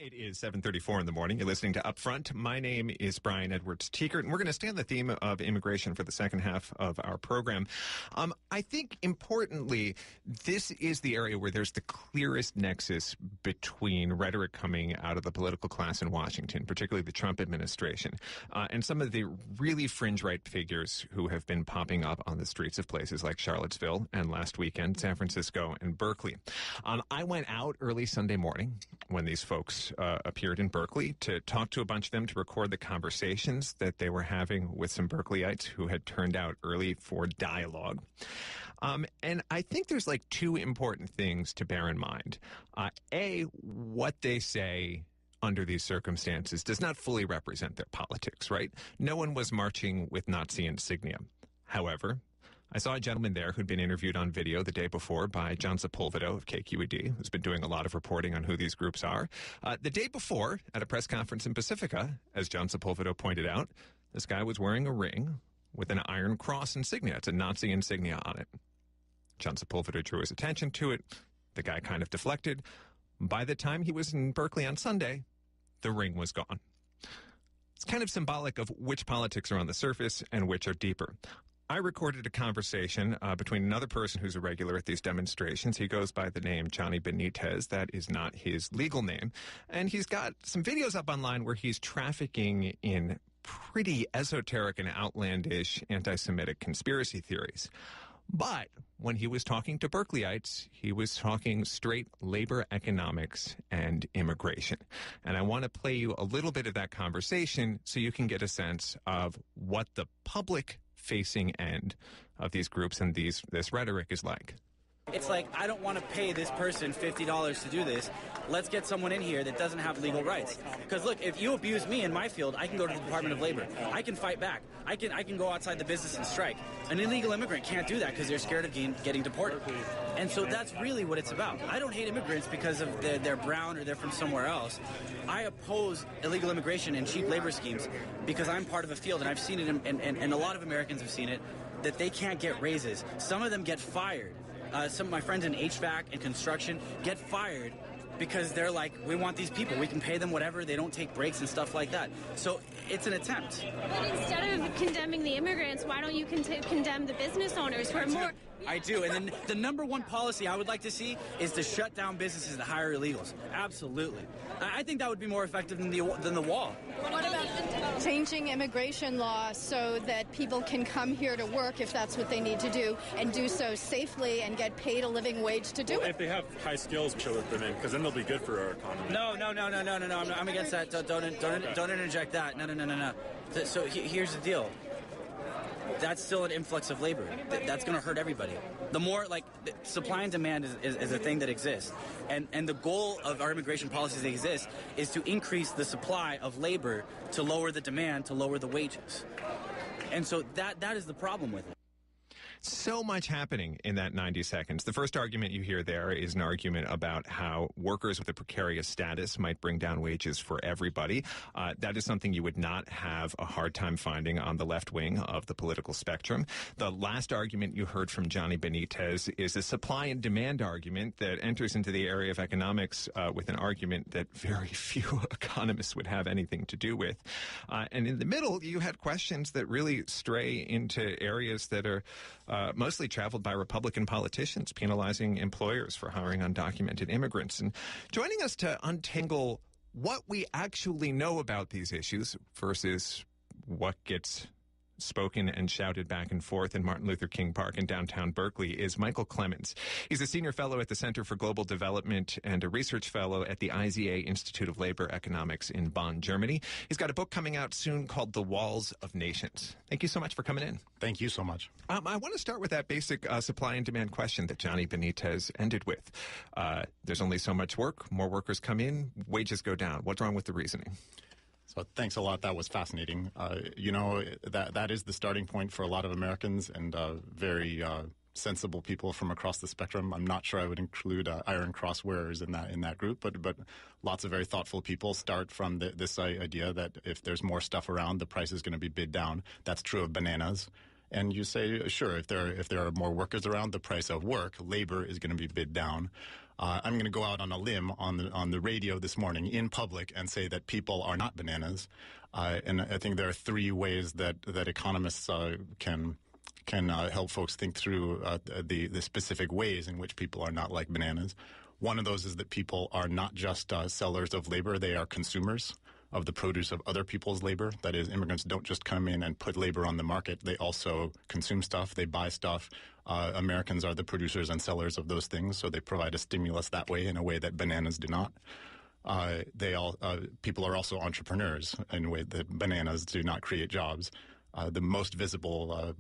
It is 7:34 in the morning. You're listening to Upfront. My name is Brian Edwards-Tiekert, and we're going to stay on the theme of immigration for the second half of our program. I think, importantly, this is the area where there's the clearest nexus between rhetoric coming out of the political class in Washington, particularly the Trump administration, and some of the really fringe-right figures who have been popping up on the streets of places like Charlottesville and last weekend, San Francisco and Berkeley. I went out early Sunday morning when these folks appeared in Berkeley to talk to a bunch of them to record the conversations that they were having with some Berkeleyites who had turned out early for dialogue. And I think there's like two important things to bear in mind. A, what they say under these circumstances does not fully represent their politics, right? No one was marching with Nazi insignia. However, I saw a gentleman there who'd been interviewed on video the day before by John Sepulveda of KQED, who's been doing a lot of reporting on who these groups are. The day before, at a press conference in Pacifica, as John Sepulveda pointed out, this guy was wearing a ring with an Iron Cross insignia. It's a Nazi insignia on it. John Sepulveda drew his attention to it. The guy kind of deflected. By the time he was in Berkeley on Sunday, the ring was gone. It's kind of symbolic of which politics are on the surface and which are deeper. I recorded a conversation between another person who's a regular at these demonstrations. He goes by the name Johnny Benitez. That is not his legal name. And he's got some videos up online where he's trafficking in pretty esoteric and outlandish anti-Semitic conspiracy theories. But when he was talking to Berkeleyites, he was talking straight labor economics and immigration. And I want to play you a little bit of that conversation so you can get a sense of what the public facing end of these groups and this rhetoric is like. It's like, I don't want to pay this person $50 to do this. Let's get someone in here that doesn't have legal rights. Because look, if you abuse me in my field, I can go to the Department of Labor. I can fight back. I can go outside the business and strike. An illegal immigrant can't do that because they're scared of getting deported. And so that's really what it's about. I don't hate immigrants because of they're brown or they're from somewhere else. I oppose illegal immigration and cheap labor schemes because I'm part of a field, and I've seen it, and a lot of Americans have seen it, that they can't get raises. Some of them get fired. Some of my friends in HVAC and construction get fired because they're like, we want these people. We can pay them whatever. They don't take breaks and stuff like that. So it's an attempt. But instead of condemning the immigrants, why don't you condemn the business owners who are more... I do. And then the number one policy I would like to see is to shut down businesses that hire illegals. Absolutely. I think that would be more effective than the wall. What about changing immigration law so that people can come here to work if that's what they need to do, and do so safely and get paid a living wage to do it? If they have high skills, show them in, because then they'll be good for our economy. No. I'm against that. Don't interject that. No. So here's the deal. That's still an influx of labor. That's going to hurt everybody. The more, supply and demand is a thing that exists. And the goal of our immigration policies that exist is to increase the supply of labor to lower the demand, to lower the wages. And so that is the problem with it. So much happening in that 90 seconds. The first argument you hear there is an argument about how workers with a precarious status might bring down wages for everybody. That is something you would not have a hard time finding on the left wing of the political spectrum. The last argument you heard from Johnny Benitez is a supply and demand argument that enters into the area of economics with an argument that very few economists would have anything to do with. And in the middle, you had questions that really stray into areas that are mostly traveled by Republican politicians, penalizing employers for hiring undocumented immigrants. And joining us to untangle what we actually know about these issues versus what gets spoken and shouted back and forth in Martin Luther King Park in downtown Berkeley is Michael Clemens. He's a senior fellow at the Center for Global Development and a research fellow at the IZA Institute of Labor Economics in Bonn, Germany. He's got a book coming out soon called The Walls of Nations. Thank you so much for coming in. Thank you so much. I want to start with that basic supply and demand question that Johnny Benitez ended with. There's only so much work. More workers come in, wages go down. What's wrong with the reasoning? So thanks a lot. That was fascinating. That is the starting point for a lot of Americans and very sensible people from across the spectrum. I'm not sure I would include Iron Cross wearers in that group, but lots of very thoughtful people start from this idea that if there's more stuff around, the price is going to be bid down. That's true of bananas. And you say, sure, if there are more workers around, the price of work, labor, is going to be bid down. I'm going to go out on a limb on the radio this morning in public and say that people are not bananas. And I think there are three ways that economists can help folks think through the specific ways in which people are not like bananas. One of those is that people are not just sellers of labor, they are consumers of the produce of other people's labor. That is, immigrants don't just come in and put labor on the market. They also consume stuff. They buy stuff. Americans are the producers and sellers of those things, so they provide a stimulus that way in a way that bananas do not. People are also entrepreneurs in a way that bananas do not create jobs. The most visible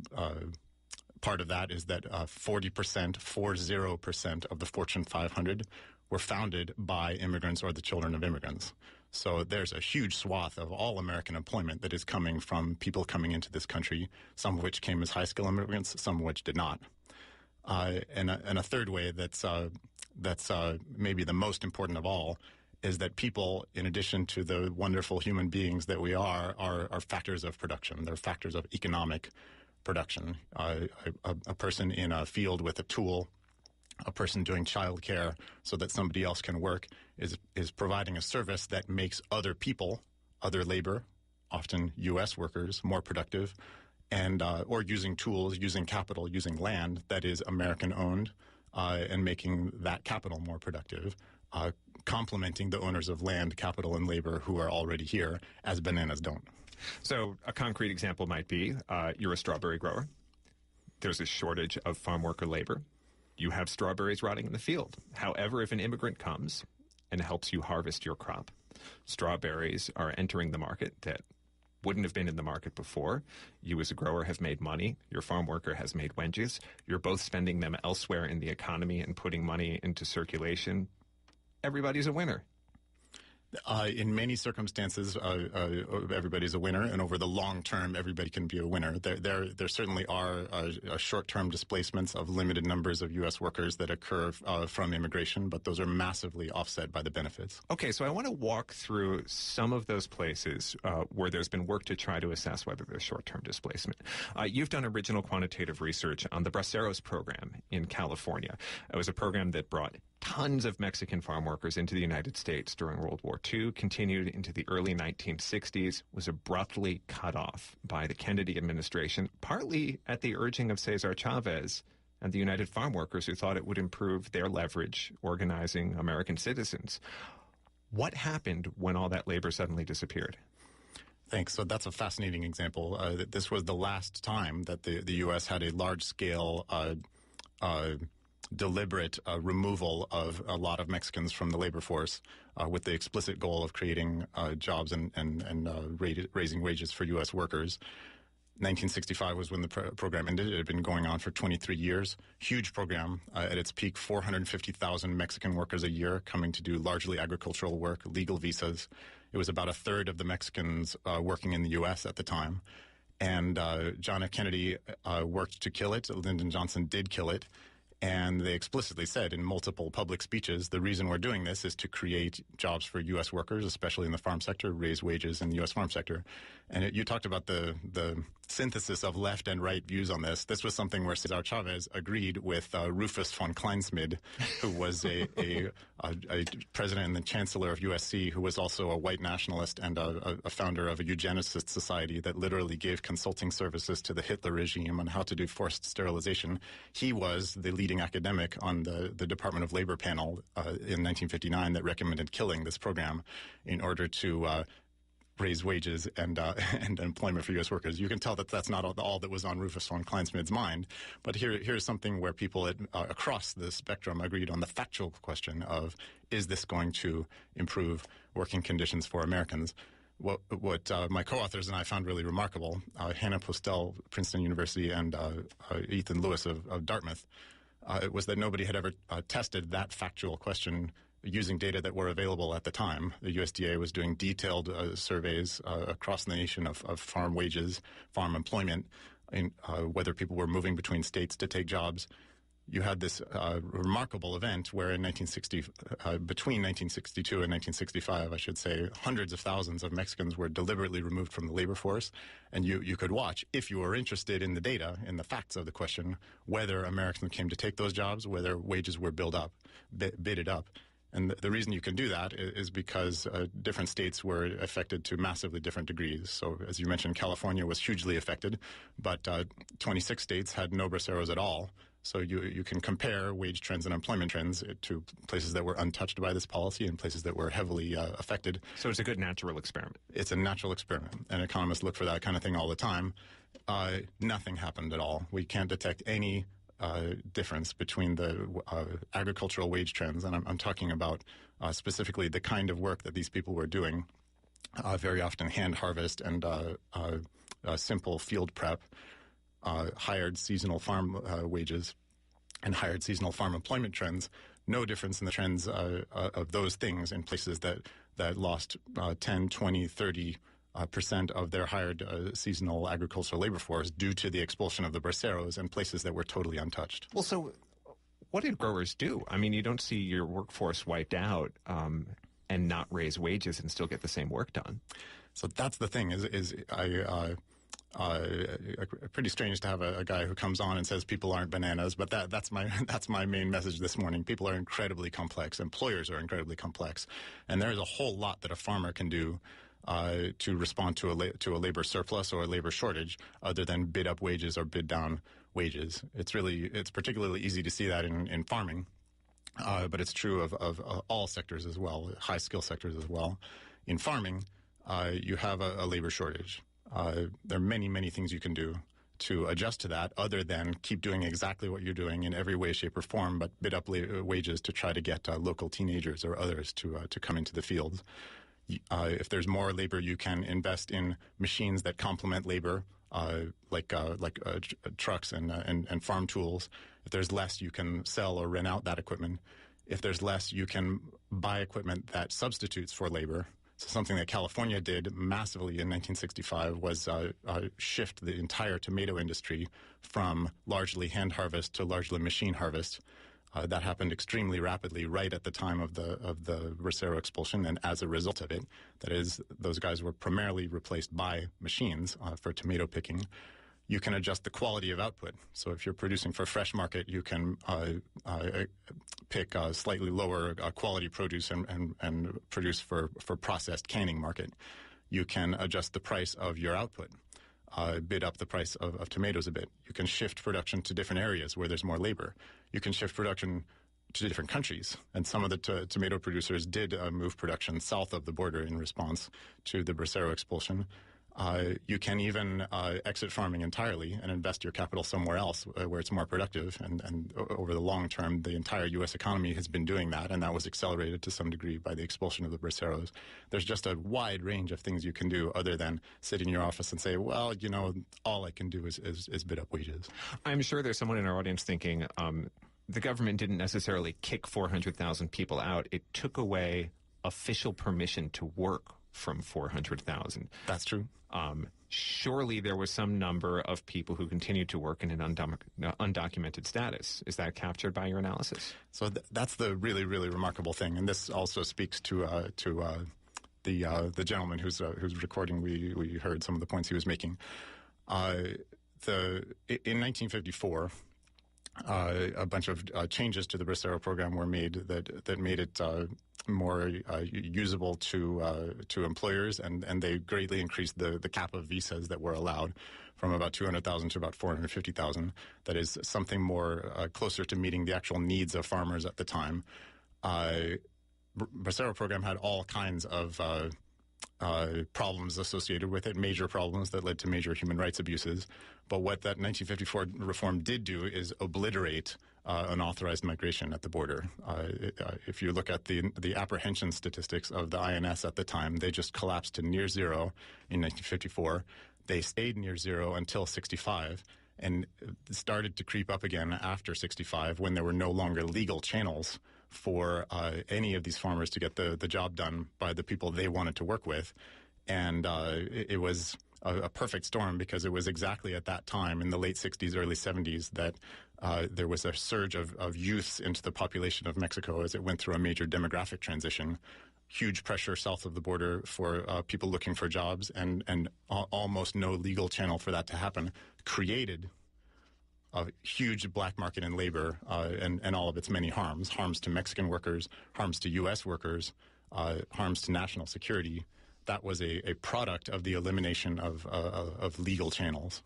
part of that is that 40% of the Fortune 500 were founded by immigrants or the children of immigrants. So there's a huge swath of all American employment that is coming from people coming into this country, some of which came as high-skill immigrants, some of which did not. And a third way that's maybe the most important of all is that people, in addition to the wonderful human beings that we are factors of production. They're factors of economic production. A person in a field with a tool, a person doing childcare so that somebody else can work is providing a service that makes other people, other labor, often U.S. workers, more productive, and or using tools, using capital, using land that is American-owned, and making that capital more productive, complementing the owners of land, capital, and labor who are already here, as bananas don't. So a concrete example might be you're a strawberry grower. There's a shortage of farm worker labor. You have strawberries rotting in the field. However, if an immigrant comes and helps you harvest your crop, strawberries are entering the market that wouldn't have been in the market before. You as a grower have made money. Your farm worker has made wages. You're both spending them elsewhere in the economy and putting money into circulation. Everybody's a winner. In many circumstances, everybody's a winner, and over the long term, everybody can be a winner. There certainly are short-term displacements of limited numbers of U.S. workers that occur from immigration, but those are massively offset by the benefits. Okay, so I want to walk through some of those places where there's been work to try to assess whether there's short-term displacement. You've done original quantitative research on the Braceros program in California. It was a program that brought tons of Mexican farm workers into the United States during World War II, continued into the early 1960s, was abruptly cut off by the Kennedy administration, partly at the urging of Cesar Chavez and the United Farm Workers, who thought it would improve their leverage organizing American citizens. What happened when all that labor suddenly disappeared? Thanks. So that's a fascinating example. This was the last time that the U.S. had a large-scale deliberate removal of a lot of Mexicans from the labor force with the explicit goal of creating jobs and raising wages for U.S. workers. 1965 was when the program ended. It had been going on for 23 years. Huge program. At its peak, 450,000 Mexican workers a year coming to do largely agricultural work, legal visas. It was about a third of the Mexicans working in the U.S. at the time. And John F. Kennedy worked to kill it. Lyndon Johnson did kill it. And they explicitly said in multiple public speeches, the reason we're doing this is to create jobs for U.S. workers, especially in the farm sector, raise wages in the U.S. farm sector. And you talked about the synthesis of left and right views on this. This was something where Cesar Chavez agreed with Rufus von Kleinsmid, who was a president and the chancellor of USC, who was also a white nationalist and a founder of a eugenicist society that literally gave consulting services to the Hitler regime on how to do forced sterilization. He was the leading academic on the Department of Labor panel in 1959 that recommended killing this program in order to raise wages and employment for U.S. workers. You can tell that that's not all that was on Rufus von Kleinsmid's mind. But here's something where people across the spectrum agreed on the factual question of, is this going to improve working conditions for Americans? What my co-authors and I found really remarkable, Hannah Postel, Princeton University, and Ethan Lewis of Dartmouth, was that nobody had ever tested that factual question using data that were available at the time. The USDA was doing detailed surveys across the nation of farm wages, farm employment, whether people were moving between states to take jobs. you had this remarkable event where in between 1962 and 1965, I should say, hundreds of thousands of Mexicans were deliberately removed from the labor force. And you could watch, if you were interested in the data, in the facts of the question, whether Americans came to take those jobs, whether wages were bidded up. And the reason you can do that is because different states were affected to massively different degrees. So, as you mentioned, California was hugely affected, but 26 states had no braceros at all. So you can compare wage trends and employment trends to places that were untouched by this policy and places that were heavily affected. So it's a good natural experiment. It's a natural experiment, and economists look for that kind of thing all the time. Nothing happened at all. We can't detect any difference between the agricultural wage trends, and I'm talking about specifically the kind of work that these people were doing, very often hand harvest and simple field prep, hired seasonal farm wages, and hired seasonal farm employment trends. No difference in the trends of those things in places that lost 10, 20, 30% of their hired seasonal agricultural labor force due to the expulsion of the braceros, and places that were totally untouched. Well, so what did growers do? I mean, you don't see your workforce wiped out and not raise wages and still get the same work done. So that's the thing. Pretty strange to have a guy who comes on and says people aren't bananas, but that's my main message this morning. People are incredibly complex. Employers are incredibly complex, and there's a whole lot that a farmer can do to respond to a labor surplus or a labor shortage, other than bid up wages or bid down wages. It's particularly easy to see that in farming, but it's true of all sectors as well, high skill sectors as well. In farming, you have a labor shortage. There are many, many things you can do to adjust to that, other than keep doing exactly what you're doing in every way, shape, or form, but bid up wages to try to get local teenagers or others to come into the fields. If there's more labor, you can invest in machines that complement labor, like trucks and farm tools. If there's less, you can sell or rent out that equipment. If there's less, you can buy equipment that substitutes for labor. So something that California did massively in 1965 was shift the entire tomato industry from largely hand harvest to largely machine harvest. That happened extremely rapidly right at the time of the bracero expulsion, and as a result of it, that is, those guys were primarily replaced by machines for tomato picking. You can adjust the quality of output. So if you're producing for fresh market, you can pick slightly lower quality produce and produce for processed canning market. You can adjust the price of your output, bid up the price of tomatoes a bit. You can shift production to different areas where there's more labor. You can shift production to different countries. And some of the tomato producers did move production south of the border in response to the bracero expulsion. You can even exit farming entirely and invest your capital somewhere else where it's more productive. And over the long term, the entire U.S. economy has been doing that, and that was accelerated to some degree by the expulsion of the braceros. There's just a wide range of things you can do other than sit in your office and say, well, all I can do is bid up wages. I'm sure there's someone in our audience thinking the government didn't necessarily kick 400,000 people out. It took away official permission to work from 400,000. That's true. Surely there was some number of people who continued to work in an undocumented status. Is that captured by your analysis? So that's the really, really remarkable thing, and this also speaks to the gentleman who's recording. We heard some of the points he was making. In 1954. A bunch of changes to the bracero program were made that made it more usable to employers, and they greatly increased the cap of visas that were allowed from about 200,000 to about 450,000. That is something more closer to meeting the actual needs of farmers at the time. Bracero program had all kinds of problems associated with it, major problems that led to major human rights abuses. But what that 1954 reform did do is obliterate unauthorized migration at the border. If you look at the apprehension statistics of the INS at the time, they just collapsed to near zero in 1954. They stayed near zero until 65, and started to creep up again after 65 when there were no longer legal channels for any of these farmers to get the job done by the people they wanted to work with. And it was a perfect storm, because it was exactly at that time in the late 60s, early 70s that there was a surge of youths into the population of Mexico as it went through a major demographic transition. Huge pressure south of the border for people looking for jobs, and almost no legal channel for that to happen, created a huge black market in labor and all of its many harms to Mexican workers, harms to U.S. workers, harms to national security. That was a product of the elimination of legal channels.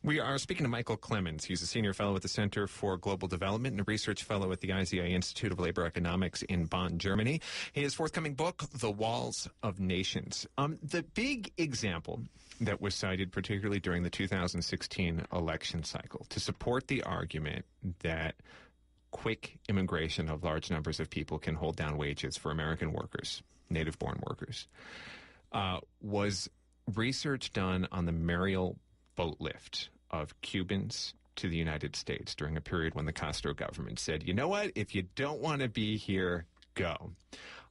We are speaking to Michael Clemens. He's a senior fellow at the Center for Global Development and a research fellow at the IZA Institute of Labor Economics in Bonn, Germany. His forthcoming book, The Walls of Nations. The big example that was cited, particularly during the 2016 election cycle, to support the argument that quick immigration of large numbers of people can hold down wages for American workers, native-born workers, was research done on the Mariel boat lift of Cubans to the United States during a period when the Castro government said, you know what, if you don't want to be here, go.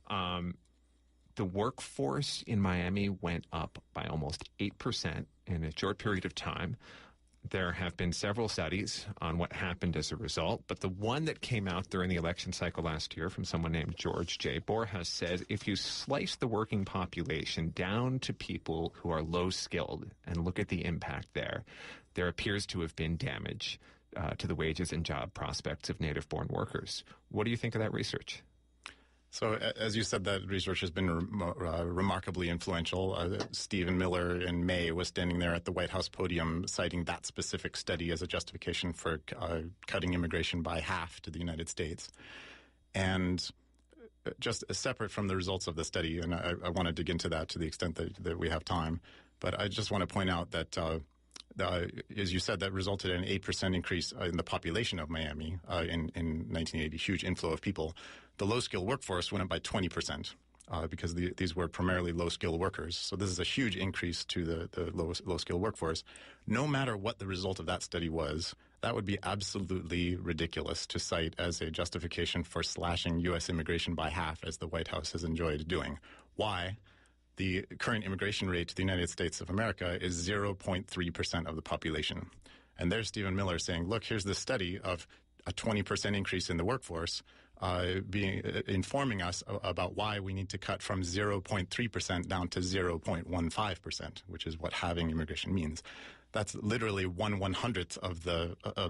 The workforce in Miami went up by almost 8% in a short period of time. There have been several studies on what happened as a result, but the one that came out during the election cycle last year from someone named George J. Borjas says if you slice the working population down to people who are low-skilled and look at the impact there appears to have been damage to the wages and job prospects of native-born workers. What do you think of that research? So, as you said, that research has been remarkably influential. Stephen Miller in May was standing there at the White House podium citing that specific study as a justification for cutting immigration by half to the United States. And just separate from the results of the study, and I want to dig into that to the extent that we have time, but I just want to point out that as you said, that resulted in an 8% increase in the population of Miami in 1980, huge inflow of people. The low-skilled workforce went up by 20% because these were primarily low-skilled workers. So this is a huge increase to the low-skilled workforce. No matter what the result of that study was, that would be absolutely ridiculous to cite as a justification for slashing U.S. immigration by half, as the White House has enjoyed doing. Why? The current immigration rate to the United States of America is 0.3% of the population. And there's Stephen Miller saying, look, here's this study of a 20% increase in the workforce informing us about why we need to cut from 0.3% down to 0.15%, which is what halving immigration means. That's literally 1/100th of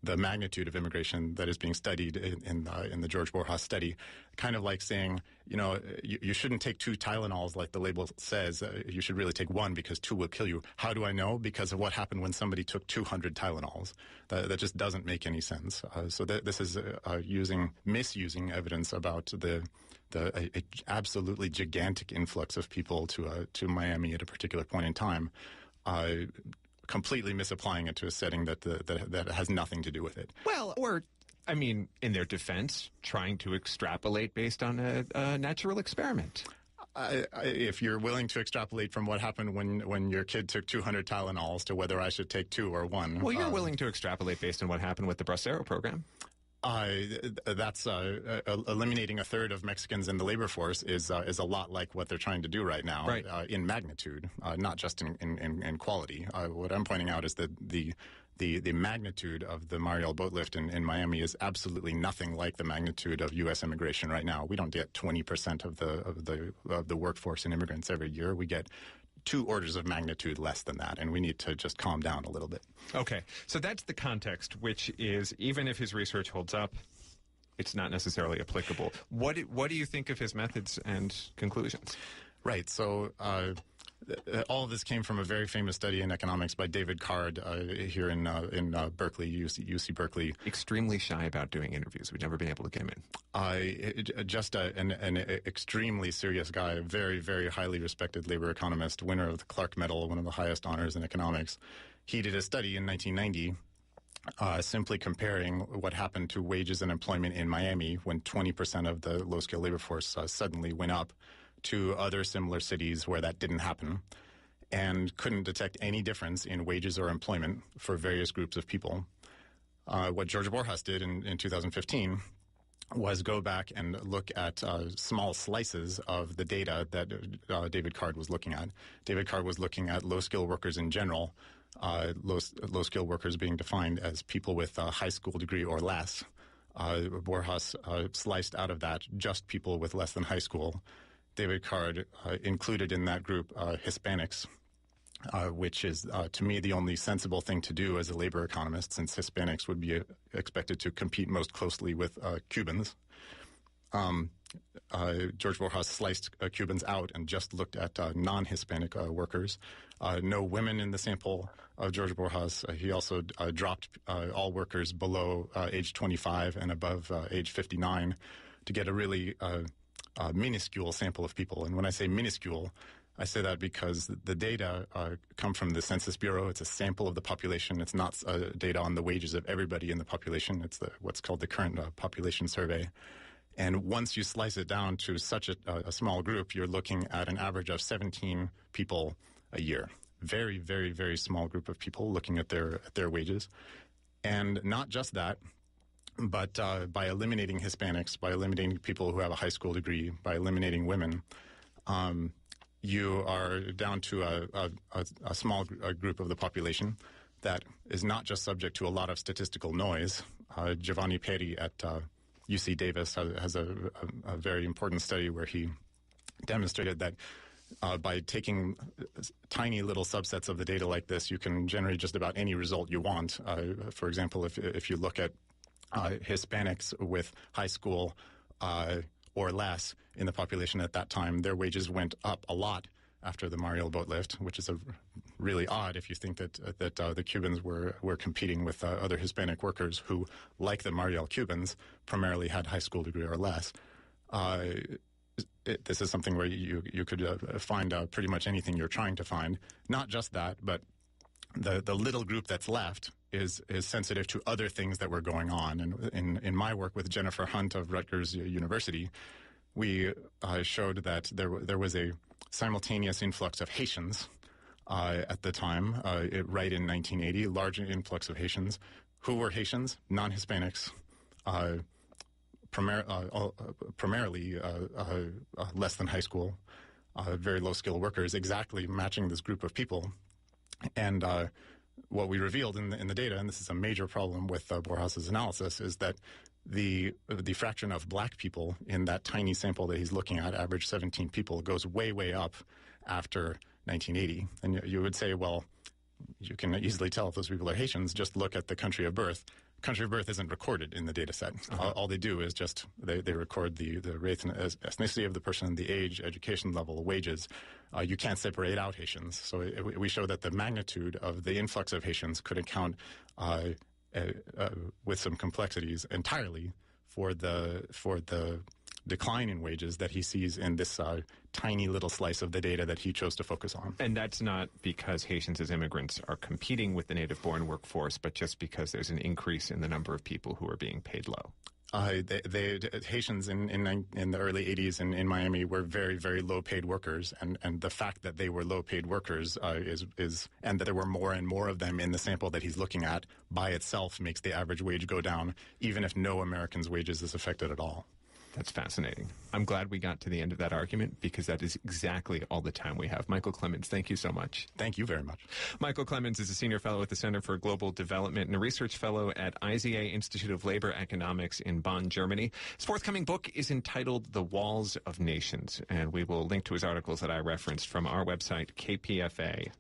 the magnitude of immigration that is being studied in the George Borjas study. Kind of like saying, you shouldn't take 2 Tylenols like the label says. You should really take 1 because 2 will kill you. How do I know? Because of what happened when somebody took 200 Tylenols. That just doesn't make any sense. So this is misusing evidence about the absolutely gigantic influx of people to Miami at a particular point in time. Completely misapplying it to a setting that has nothing to do with it. Well, or, I mean, in their defense, trying to extrapolate based on a natural experiment. If you're willing to extrapolate from what happened when your kid took 200 Tylenols to whether I should take 2 or 1. Well, you're willing to extrapolate based on what happened with the Bracero program. That's eliminating a third of Mexicans in the labor force is a lot like what they're trying to do right now, right. In magnitude, not just in quality. What I'm pointing out is that the magnitude of the Mariel boat lift in Miami is absolutely nothing like the magnitude of U.S. immigration right now. We don't get 20% of the workforce in immigrants every year. We get 2 orders of magnitude less than that, and we need to just calm down a little bit. Okay, so that's the context, which is, even if his research holds up, it's not necessarily applicable. What do you think of his methods and conclusions? Right, so all of this came from a very famous study in economics by David Card here in Berkeley, UC Berkeley. Extremely shy about doing interviews. We've never been able to get him in. Just an extremely serious guy, very, very highly respected labor economist, winner of the Clark Medal, one of the highest honors in economics. He did a study in 1990 simply comparing what happened to wages and employment in Miami when 20% of the low-skilled labor force suddenly went up, to other similar cities where that didn't happen, and couldn't detect any difference in wages or employment for various groups of people. What George Borjas did in 2015 was go back and look at small slices of the data that David Card was looking at. David Card was looking at low-skilled workers in general, low-skilled workers being defined as people with a high school degree or less. Borjas sliced out of that just people with less than high school. David Card included in that group Hispanics, which is, to me, the only sensible thing to do as a labor economist, since Hispanics would be expected to compete most closely with Cubans. George Borjas sliced Cubans out and just looked at non-Hispanic workers. No women in the sample of George Borjas. He also dropped all workers below age 25 and above age 59 to get a really minuscule sample of people. And when I say minuscule, I say that because the data come from the Census Bureau. It's a sample of the population. It's not data on the wages of everybody in the population. It's what's called the current population survey. And once you slice it down to such a small group, you're looking at an average of 17 people a year. Very, very, very small group of people looking at their wages. And not just that, but by eliminating Hispanics, by eliminating people who have a high school degree, by eliminating women, you are down to a small group of the population that is not just subject to a lot of statistical noise. Giovanni Peri at UC Davis has a very important study where he demonstrated that by taking tiny little subsets of the data like this, you can generate just about any result you want. For example, if you look at Hispanics with high school or less in the population at that time, their wages went up a lot after the Mariel boat lift, which is really odd if you think that the Cubans were competing with other Hispanic workers who, like the Mariel Cubans, primarily had high school degree or less. This is something where you could find pretty much anything you're trying to find. Not just that, but the little group that's left is sensitive to other things that were going on. And in my work with Jennifer Hunt of Rutgers University, we showed that there was a simultaneous influx of Haitians at the time, right in 1980, large influx of Haitians. Who were Haitians? Non-Hispanics, primarily less than high school, very low-skilled workers, exactly matching this group of people. And what we revealed in the data, and this is a major problem with Borjas's analysis, is that the fraction of black people in that tiny sample that he's looking at, average 17 people, goes way, way up after 1980. And you would say, well, you can easily tell if those people are Haitians. Just look at the country of birth. Country of birth isn't recorded in the data set. All they do is just they record the race and ethnicity of the person, the age, education level, wages. You can't separate out Haitians. So we show that the magnitude of the influx of Haitians could account with some complexities entirely for the decline in wages that he sees in this tiny little slice of the data that he chose to focus on. And that's not because Haitians as immigrants are competing with the native-born workforce, but just because there's an increase in the number of people who are being paid low. Haitians in the early 80s in Miami were very, very low-paid workers, and the fact that they were low-paid workers is and that there were more and more of them in the sample that he's looking at by itself makes the average wage go down, even if no American's wages is affected at all. That's fascinating. I'm glad we got to the end of that argument because that is exactly all the time we have. Michael Clemens, thank you so much. Thank you very much. Michael Clemens is a senior fellow at the Center for Global Development and a research fellow at IZA Institute of Labor Economics in Bonn, Germany. His forthcoming book is entitled The Walls of Nations, and we will link to his articles that I referenced from our website, kpfa.org.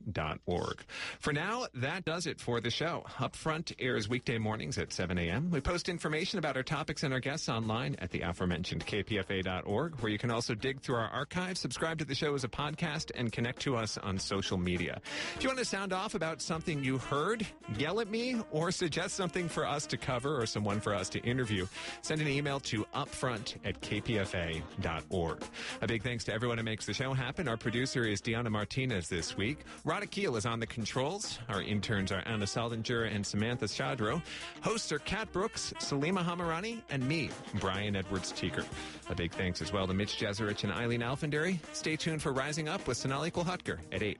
For now, that does it for the show. Upfront airs weekday mornings at 7 a.m. We post information about our topics and our guests online at the aforementioned KPFA.org, where you can also dig through our archives, subscribe to the show as a podcast, and connect to us on social media. If you want to sound off about something you heard, yell at me, or suggest something for us to cover or someone for us to interview, send an email to upfront@kpfa.org. A big thanks to everyone who makes the show happen. Our producer is Deanna Martinez this week. Rada Keel is on the controls. Our interns are Anna Saldinger and Samantha Shadro. Hosts are Kat Brooks, Salima Hamarani, and me, Brian Edwards-Tiekert. A big thanks as well to Mitch Jeserich and Eileen Alfandary. Stay tuned for Rising Up with Sonali Kulhutker at 8.